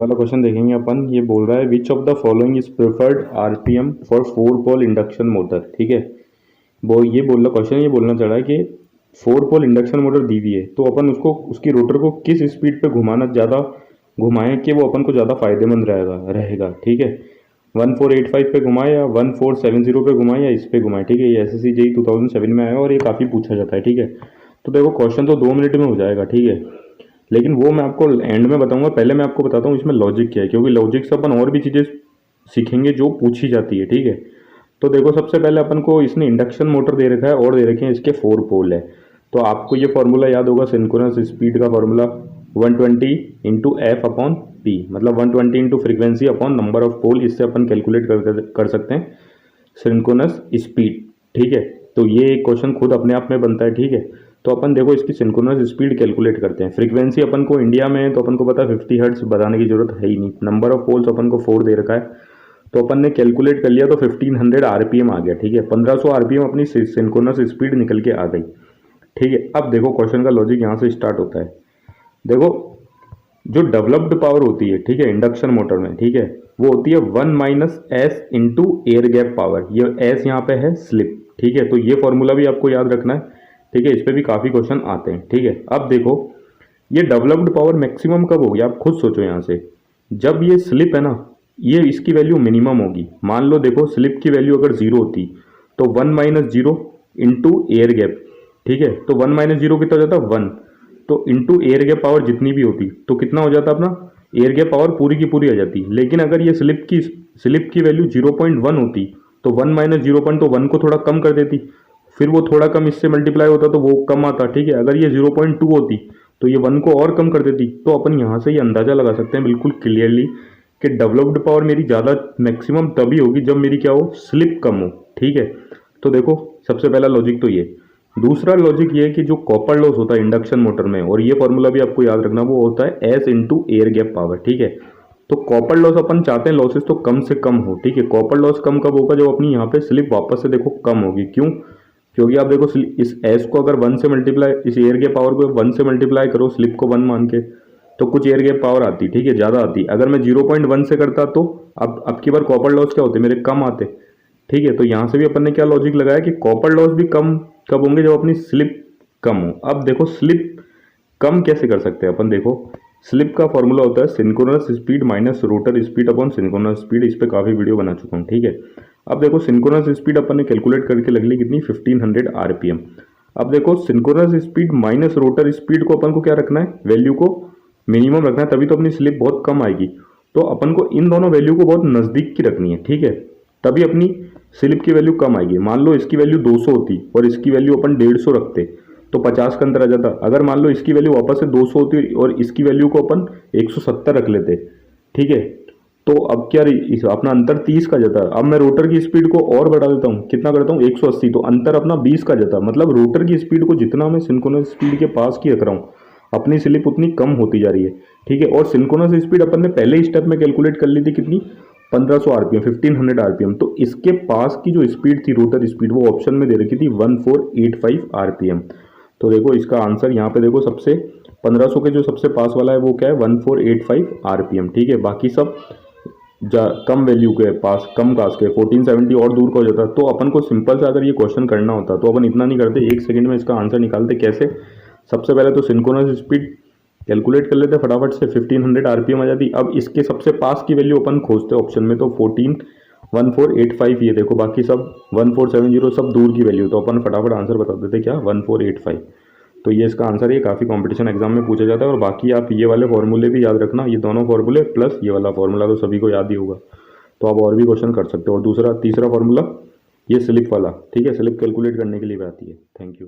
वाला क्वेश्चन देखेंगे अपन। ये बोल रहा है which of the following is preferred RPM for 4 pole induction motor. ठीक है, वो ये बोल रहा क्वेश्चन, ये बोलना चाह रहा है कि 4 पोल इंडक्शन मोटर दी हुई है तो अपन उसको उसकी रोटर को किस स्पीड पे घुमाना, ज़्यादा घुमाएं कि वो अपन को ज़्यादा फायदेमंद रहेगा। ठीक है, 1485 पे घुमाए या 1470 पे घुमाए या इस पे घुमाए। ठीक है, ये एस एस सी जेई 2007 में आया और ये काफ़ी पूछा जाता है। ठीक है, तो देखो क्वेश्चन तो 2 मिनट में हो जाएगा। ठीक है, लेकिन वो मैं आपको एंड में बताऊंगा। पहले मैं आपको बताता हूँ इसमें लॉजिक क्या है, क्योंकि लॉजिक से अपन और भी चीज़ें सीखेंगे जो पूछी जाती है। ठीक है, तो देखो सबसे पहले अपन को इसने इंडक्शन मोटर दे रखा है और दे रखे हैं इसके 4 पोल है। तो आपको ये फॉर्मूला याद होगा, सिंक्रोनस स्पीड का formula 120 into F upon P, मतलब 120 into frequency upon number of pole. इससे अपन कैलकुलेट कर सकते हैं सिंक्रोनस स्पीड। ठीक है, तो ये क्वेश्चन खुद अपने आप में बनता है। ठीक है, तो अपन देखो इसकी सिंक्रोनस स्पीड कैलकुलेट करते हैं। फ्रीक्वेंसी अपन को इंडिया में है तो अपन को पता है 50 हर्ट्ज, बताने की जरूरत है ही नहीं। नंबर ऑफ पोल्स अपन को 4 दे रखा है, तो अपन ने कैलकुलेट कर लिया तो 1500 आरपीएम आ गया। ठीक है, 1500 आरपीएम अपनी सिंक्रोनस स्पीड निकल के आ गई। ठीक है, अब देखो क्वेश्चन का लॉजिक यहाँ से स्टार्ट होता है। देखो जो डेवलप्ड पावर होती है, ठीक है, इंडक्शन मोटर में, ठीक है, वो होती है 1 - S into air gap power. ये एस यहाँ पे है स्लिप। ठीक है, तो ये फॉर्मूला भी आपको याद रखना है। ठीक है, इस पर भी काफ़ी क्वेश्चन आते हैं। ठीक है, अब देखो ये डेवलप्ड पावर मैक्सिमम कब होगी, आप खुद सोचो यहाँ से। जब ये स्लिप है ना, ये इसकी वैल्यू मिनिमम होगी। मान लो देखो स्लिप की वैल्यू अगर 0 होती तो 1 - 0 इंटू एयर गैप। ठीक है, तो 1 - 0 कितना हो जाता, 1। तो इंटू एयर गैप पावर जितनी भी होती तो कितना हो जाता अपना, एयर गैप पावर पूरी की पूरी आ जाती। लेकिन अगर ये स्लिप की वैल्यू 0.1 होती तो 1 - 0 तो 1 को थोड़ा कम कर देती, फिर वो थोड़ा कम इससे मल्टीप्लाई होता तो वो कम आता। ठीक है, अगर ये 0.2 होती तो ये 1 को और कम कर देती। तो अपन यहाँ से ये अंदाजा लगा सकते हैं बिल्कुल क्लियरली कि डेवलप्ड पावर मेरी ज़्यादा मैक्सिमम तभी होगी जब मेरी क्या हो, स्लिप कम हो। ठीक है, तो देखो सबसे पहला लॉजिक तो ये। दूसरा लॉजिक ये है कि जो कॉपर लॉस होता है इंडक्शन मोटर में, और ये फॉर्मूला भी आपको याद रखना, वो होता है S into air gap power. ठीक है, तो कॉपर लॉस अपन चाहते हैं लॉसेस तो कम से कम हो। ठीक है, कॉपर लॉस कम कब होगा, जब अपनी यहाँ पे स्लिप वापस से देखो कम होगी। क्यों, क्योंकि आप देखो इस एस को अगर 1 से मल्टीप्लाई, इस एयर गैप पावर को 1 से मल्टीप्लाई करो, स्लिप को 1 मान के, तो कुछ एयर गैप पावर आती। ठीक है, ज़्यादा आती। अगर मैं 0.1 से करता तो अब की बार कॉपर लॉस क्या होते, मेरे कम आते। ठीक है, तो यहाँ से भी अपन ने क्या लॉजिक लगाया कि कॉपर लॉस भी कम कब होंगे, जब अपनी स्लिप कम हो। अब देखो स्लिप कम कैसे कर सकते हैं अपन। देखो स्लिप का फॉर्मूला होता है synchronous speed minus rotor speed upon synchronous speed. इस पर काफ़ी वीडियो बना चुका हूँ। ठीक है, अब देखो सिंक्रोनस स्पीड अपन ने कैलकुलेट करके लग ली कितनी, 1500 आरपीएम। अब देखो synchronous speed minus rotor speed को अपन को क्या रखना है, वैल्यू को मिनिमम रखना है, तभी तो अपनी स्लिप बहुत कम आएगी। तो अपन को इन दोनों वैल्यू को बहुत नज़दीक की रखनी है। ठीक है, तभी अपनी स्लिप की वैल्यू कम आएगी। मान लो इसकी वैल्यू 200 होती और इसकी वैल्यू अपन 150 रखते तो 50 का अंतर आ जाता। अगर मान लो इसकी वैल्यू वापस से 200 होती और इसकी वैल्यू को अपन 170 रख लेते, ठीक है, तो अब क्या अपना अंतर 30 का जाता। अब मैं रोटर की स्पीड को और बढ़ा देता हूँ, कितना करता हूँ, 180, तो अंतर अपना 20 का जाता। मतलब रोटर की स्पीड को जितना मैं सिंक्रोनस स्पीड के पास की रख रहा हूँ, अपनी स्लिप उतनी कम होती जा रही है। ठीक है, और सिंक्रोनस स्पीड अपन ने पहले ही स्टेप में कैलकुलेट कर ली थी कितनी, 1500 आरपीएम, 1500 आरपीएम। तो इसके पास की जो स्पीड थी रोटर स्पीड, वो ऑप्शन में दे रखी थी 1485 आरपीएम। तो देखो इसका आंसर यहाँ पे देखो, सबसे 1500 के जो सबसे पास वाला है वो क्या है, 1485 आरपीएम। ठीक है, बाकी सब कम वैल्यू के पास, कम कास्ट के 1470 और दूर का हो जाता। तो अपन को सिंपल से अगर ये क्वेश्चन करना होता तो अपन इतना नहीं करते, 1 सेकंड में इसका आंसर निकालते। कैसे, सबसे पहले तो सिंक्रोनस स्पीड कैलकुलेट कर लेते फटाफट से, 1500 आरपीएम आ जाती। अब इसके सबसे पास की वैल्यू अपन खोजते ऑप्शन में, तो 1485 ये देखो, बाकी सब 1470 सब दूर की वैल्यू, तो अपन फटाफट आंसर बता देते क्या, 1485। तो ये इसका आंसर है। काफ़ी कंपटीशन एग्जाम में पूछा जाता है। और बाकी आप ये वाले फॉर्मूले भी याद रखना, ये दोनों फॉर्मूले प्लस ये वाला फॉर्मूला तो सभी को याद ही होगा, तो आप और भी क्वेश्चन कर सकते हो। और तीसरा फॉर्मूला ये स्लिप वाला, ठीक है, स्लिप कैलकुलेट करने के लिए भी आती है। Thank you.